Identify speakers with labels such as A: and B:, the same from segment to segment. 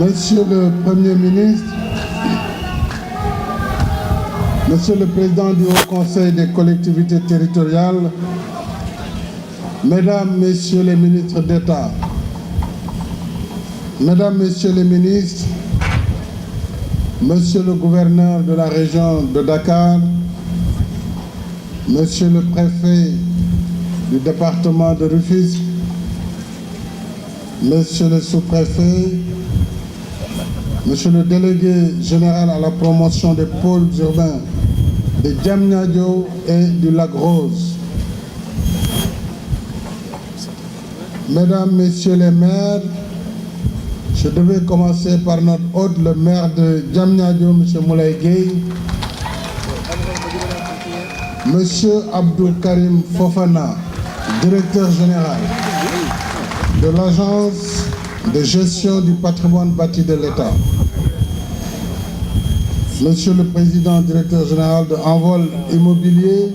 A: Monsieur le Premier ministre, Monsieur le Président du Haut Conseil des collectivités territoriales, Mesdames, Messieurs les ministres d'État, Mesdames, Messieurs les ministres, Monsieur le gouverneur de la région de Dakar, Monsieur le préfet du département de Rufisque, Monsieur le sous-préfet, Monsieur le délégué général à la promotion des pôles urbains de Diamniadio et du Lac-Rose, Mesdames, Messieurs les maires, je devais commencer par notre hôte, le maire de Diamniadio, M. Moulay Gueye, M. Abdou Karim Fofana, directeur général de l'Agence de gestion du patrimoine bâti de l'État, Monsieur le Président, directeur général de Envol Immobilier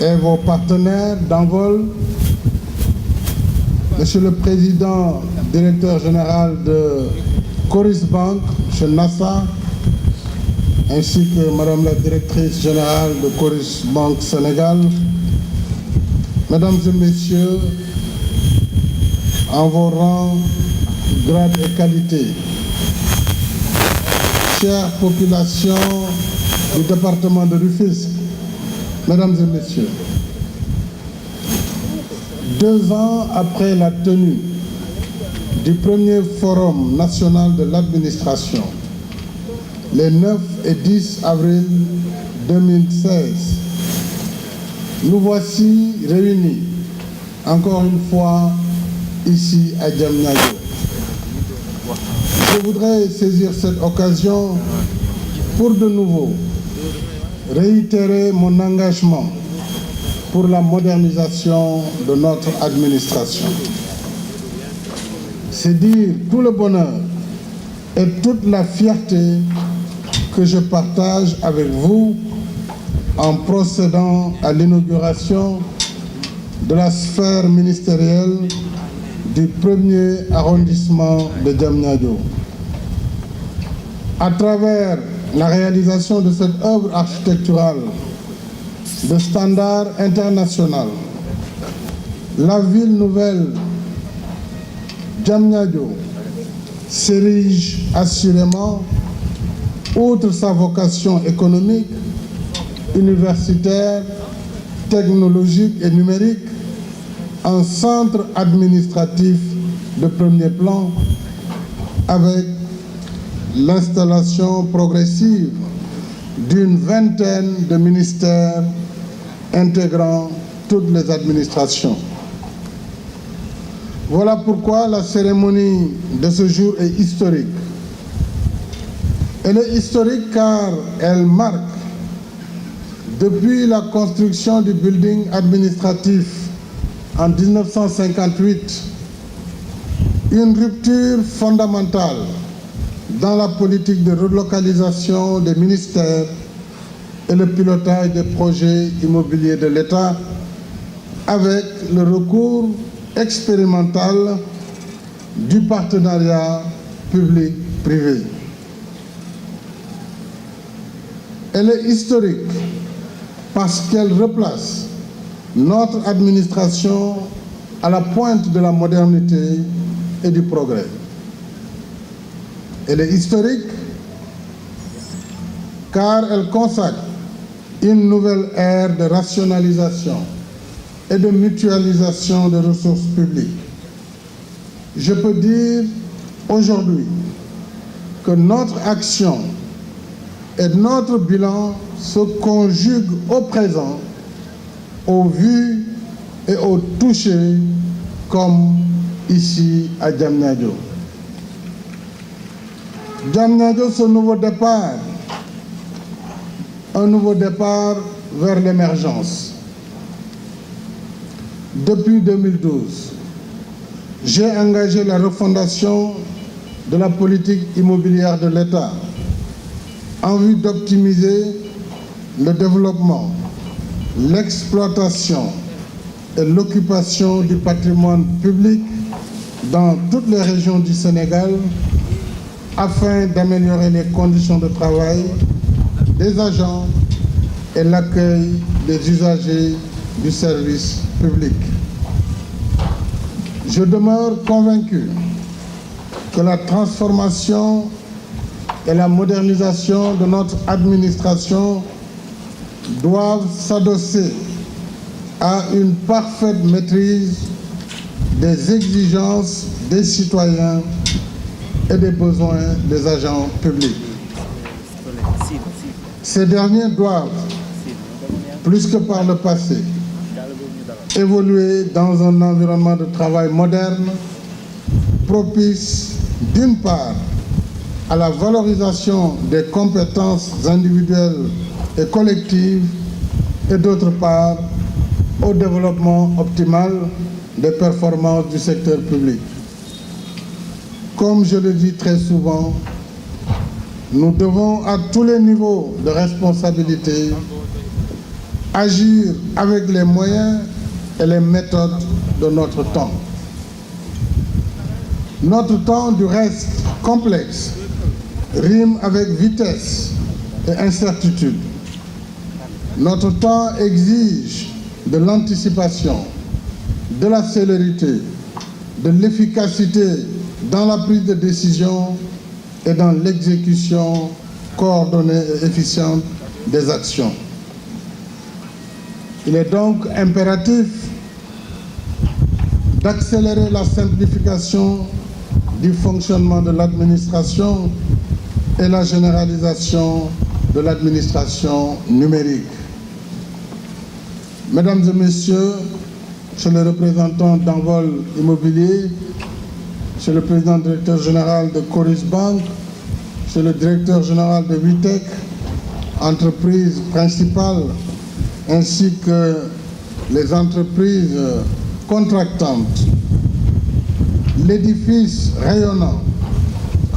A: et vos partenaires d'Envol, Monsieur le Président, directeur général de Coris Bank, M. Nassa, ainsi que Madame la directrice générale de Coris Bank Sénégal, Mesdames et Messieurs, en vos rangs, grades et qualités, chère population du département de Rufisque, Mesdames et Messieurs, 2 ans après la tenue du premier forum national de l'administration, les 9 et 10 avril 2016, nous voici réunis encore une fois ici à Diamniadio. Je voudrais saisir cette occasion pour de nouveau réitérer mon engagement pour la modernisation de notre administration. C'est dire tout le bonheur et toute la fierté que je partage avec vous en procédant à l'inauguration de la sphère ministérielle du 1er arrondissement de Diamniadio. À travers la réalisation de cette œuvre architecturale de standard international, la ville nouvelle Diamniadio s'érige assurément, outre sa vocation économique, universitaire, technologique et numérique, un centre administratif de premier plan avec l'installation progressive d'une vingtaine de ministères intégrant toutes les administrations. Voilà pourquoi la cérémonie de ce jour est historique. Elle est historique car elle marque, depuis la construction du building administratif en 1958, une rupture fondamentale dans la politique de relocalisation des ministères et le pilotage des projets immobiliers de l'État avec le recours expérimental du partenariat public-privé. Elle est historique parce qu'elle replace notre administration à la pointe de la modernité et du progrès. Elle est historique car elle consacre une nouvelle ère de rationalisation et de mutualisation des ressources publiques. Je peux dire aujourd'hui que notre action et notre bilan se conjuguent au présent, au vu et au touché, comme ici à Diamniadio. Diamniadio, ce nouveau départ, un nouveau départ vers l'émergence. Depuis 2012, j'ai engagé la refondation de la politique immobilière de l'État en vue d'optimiser le développement, l'exploitation et l'occupation du patrimoine public dans toutes les régions du Sénégal afin d'améliorer les conditions de travail des agents et l'accueil des usagers du service public. Je demeure convaincu que la transformation et la modernisation de notre administration doivent s'adosser à une parfaite maîtrise des exigences des citoyens et des besoins des agents publics. Ces derniers doivent, plus que par le passé, évoluer dans un environnement de travail moderne, propice d'une part à la valorisation des compétences individuelles et collectives et d'autre part au développement optimal des performances du secteur public. Comme je le dis très souvent, nous devons à tous les niveaux de responsabilité agir avec les moyens et les méthodes de notre temps. Notre temps, du reste complexe, rime avec vitesse et incertitude. Notre temps exige de l'anticipation, de la célérité, de l'efficacité dans la prise de décision et dans l'exécution coordonnée et efficiente des actions. Il est donc impératif d'accélérer la simplification du fonctionnement de l'administration et la généralisation de l'administration numérique. Mesdames et messieurs, monsieur le représentant d'Envol Immobilier, monsieur le président directeur général de Coris Bank, monsieur le directeur général de Vitech, entreprise principale, ainsi que les entreprises contractantes, l'édifice rayonnant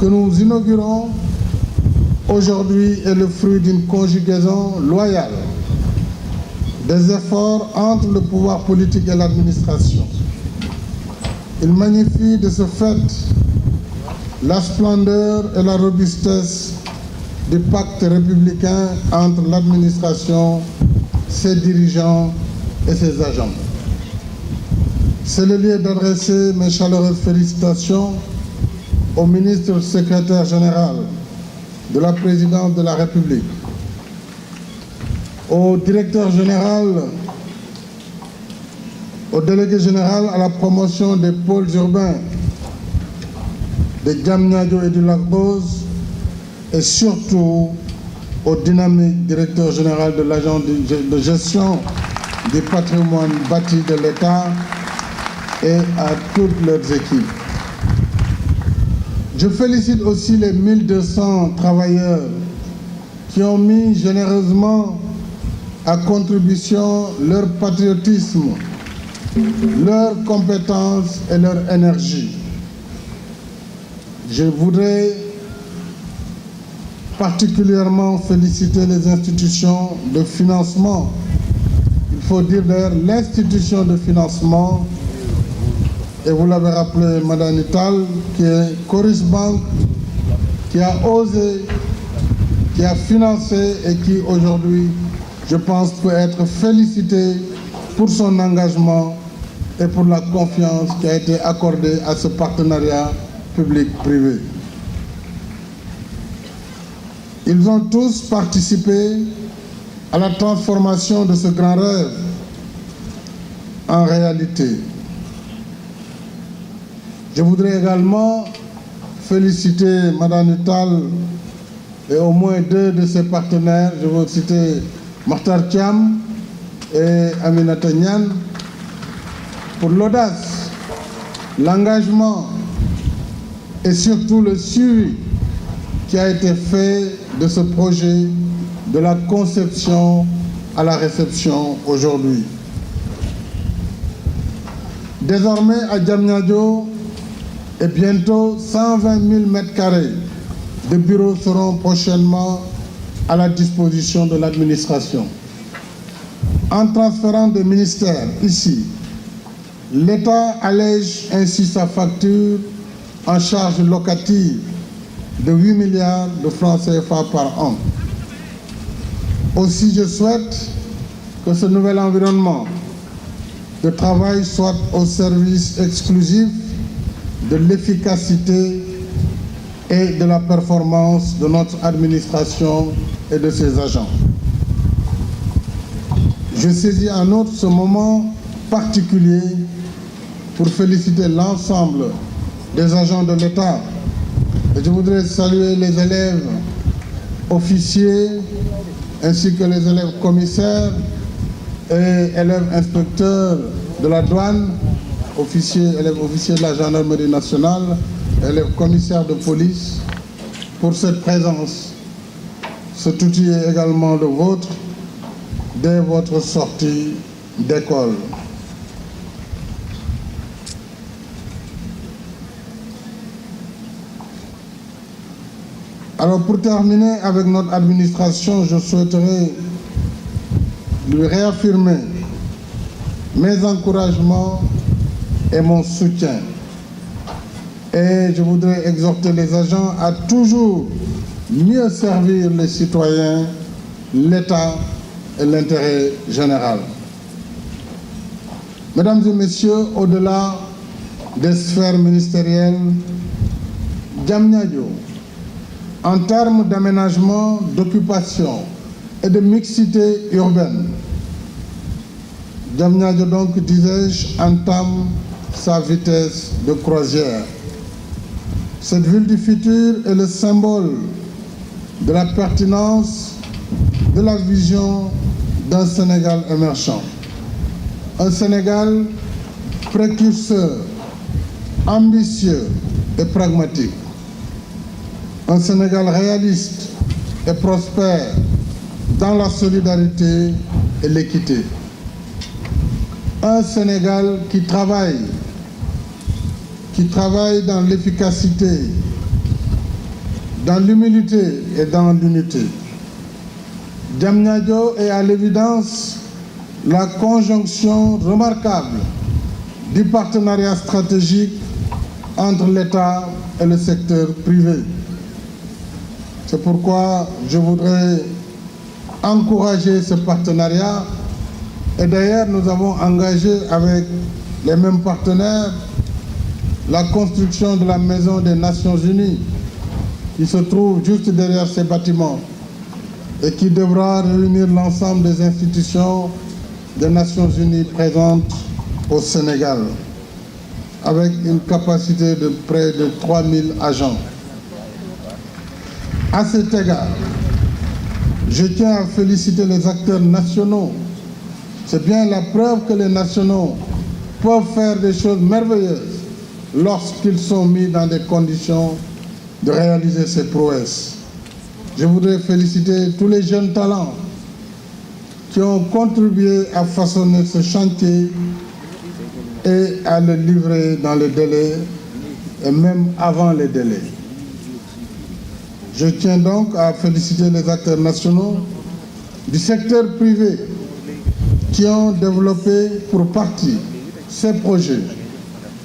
A: que nous inaugurons aujourd'hui est le fruit d'une conjugaison loyale des efforts entre le pouvoir politique et l'administration. Il magnifie de ce fait la splendeur et la robustesse du pacte républicain entre l'administration, ses dirigeants et ses agents. C'est le lieu d'adresser mes chaleureuses félicitations au ministre secrétaire général de la présidence de la République, au directeur général, au délégué général à la promotion des pôles urbains de Diamniadio et du Lac-Rose, et surtout au dynamique directeur général de l'agence de gestion du patrimoine bâti de l'État et à toutes leurs équipes. Je félicite aussi les 1200 travailleurs qui ont mis généreusement à contribution leur patriotisme, leurs compétences et leur énergie. Je voudrais particulièrement féliciter les institutions de financement. Il faut dire d'ailleurs l'institution de financement, et vous l'avez rappelé, Madame Nital, qui est Coris Bank, qui a osé, qui a financé et qui aujourd'hui, je pense, peut être félicité pour son engagement et pour la confiance qui a été accordée à ce partenariat public-privé. Ils ont tous participé à la transformation de ce grand rêve en réalité. Je voudrais également féliciter Madame Nuttall et au moins deux de ses partenaires. Je veux citer Mokhtar Thiam et Aminata Niane pour l'audace, l'engagement et surtout le suivi qui a été fait de ce projet, de la conception à la réception aujourd'hui. Désormais, à Diamniadio, et bientôt 120 000 m² de bureaux seront prochainement à la disposition de l'administration. En transférant des ministères ici L'État allège ainsi sa facture en charge locative de 8 milliards de francs CFA par an. Aussi, je souhaite que ce nouvel environnement de travail soit au service exclusif de l'efficacité et de la performance de notre administration et de ses agents. Je saisis en outre ce moment particulier pour féliciter l'ensemble des agents de l'État. Et je voudrais saluer les élèves officiers ainsi que les élèves commissaires et élèves inspecteurs de la douane, élèves officiers de la gendarmerie nationale, élèves commissaires de police, pour cette présence. Cet outil est également le vôtre dès votre sortie d'école. Alors, pour terminer avec notre administration, je souhaiterais lui réaffirmer mes encouragements et mon soutien. Et je voudrais exhorter les agents à toujours mieux servir les citoyens, l'État et l'intérêt général. Mesdames et messieurs, au-delà des sphères ministérielles, Diamniadio, en termes d'aménagement, d'occupation et de mixité urbaine, Diamniadio, donc, disais-je, entame sa vitesse de croisière. Cette ville du futur est le symbole de la pertinence de la vision d'un Sénégal émergent. Un Sénégal précurseur, ambitieux et pragmatique. Un Sénégal réaliste et prospère dans la solidarité et l'équité. Un Sénégal qui travaille dans l'efficacité, dans l'humilité et dans l'unité. Diamniadio est à l'évidence la conjonction remarquable du partenariat stratégique entre l'État et le secteur privé. C'est pourquoi je voudrais encourager ce partenariat. Et d'ailleurs, nous avons engagé avec les mêmes partenaires la construction de la Maison des Nations Unies qui se trouve juste derrière ces bâtiments et qui devra réunir l'ensemble des institutions des Nations Unies présentes au Sénégal avec une capacité de près de 3000 agents. À cet égard, je tiens à féliciter les acteurs nationaux. C'est bien la preuve que les nationaux peuvent faire des choses merveilleuses lorsqu'ils sont mis dans des conditions de réaliser ces prouesses. Je voudrais féliciter tous les jeunes talents qui ont contribué à façonner ce chantier et à le livrer dans les délais et même avant les délais. Je tiens donc à féliciter les acteurs nationaux du secteur privé qui ont développé pour partie ces projets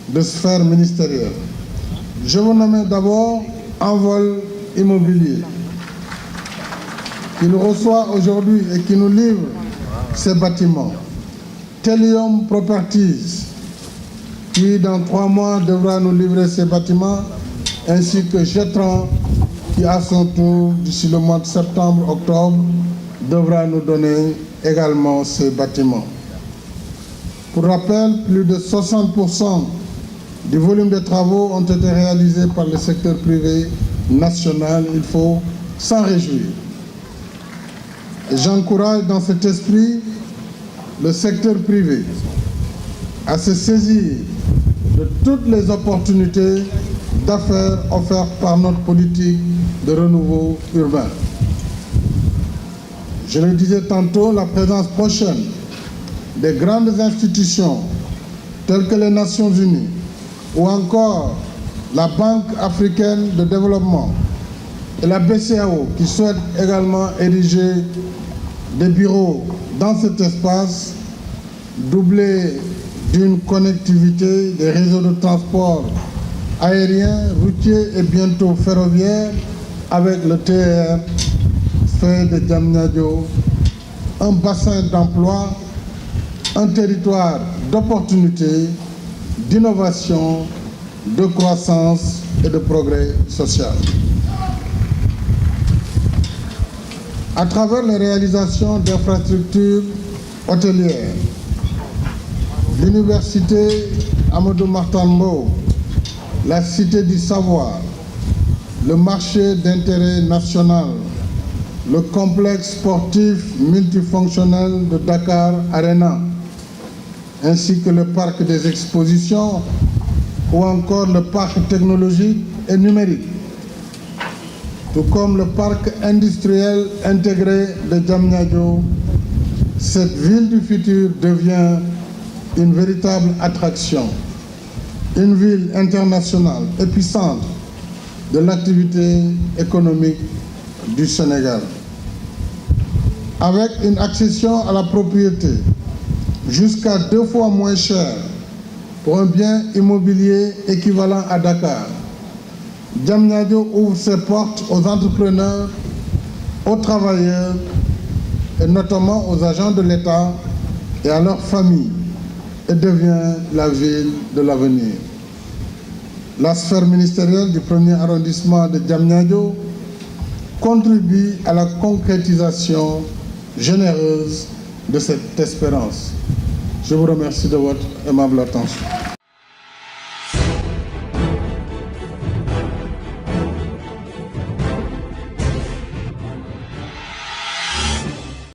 A: de sphère ministérielle. Je vous nomme d'abord Envol Immobilier, qui nous reçoit aujourd'hui et qui nous livre ces bâtiments. Telium Properties, qui dans 3 mois devra nous livrer ces bâtiments, ainsi que Jetran, qui à son tour, d'ici le mois de septembre-octobre, devra nous donner également ces bâtiments. Pour rappel, plus de 60% du volume des travaux ont été réalisés par le secteur privé national. Il faut s'en réjouir. J'encourage dans cet esprit le secteur privé à se saisir de toutes les opportunités d'affaires offertes par notre politique de renouveau urbain. Je le disais tantôt, la présence prochaine des grandes institutions telles que les Nations Unies ou encore la Banque africaine de développement et la BCEAO qui souhaitent également ériger des bureaux dans cet espace, doublés d'une connectivité des réseaux de transport aérien, routier et bientôt ferroviaire avec le TER fait de Diamniadio un bassin d'emploi, un territoire d'opportunités, d'innovation, de croissance et de progrès social. À travers les réalisations d'infrastructures hôtelières, l'université Amadou Mahtar Mbow, la cité du savoir, le marché d'intérêt national, le complexe sportif multifonctionnel de Dakar Arena, ainsi que le parc des expositions ou encore le parc technologique et numérique, tout comme le parc industriel intégré de Diamniadio. Cette ville du futur devient une véritable attraction, une ville internationale épicentre de l'activité économique du Sénégal. Avec une accession à la propriété jusqu'à 2 fois moins chère pour un bien immobilier équivalent à Dakar, Diamniadio ouvre ses portes aux entrepreneurs, aux travailleurs et notamment aux agents de l'État et à leurs familles et devient la ville de l'avenir. La sphère ministérielle du 1er arrondissement de Diamniadio contribue à la concrétisation généreuse de cette espérance. Je vous remercie de votre aimable attention.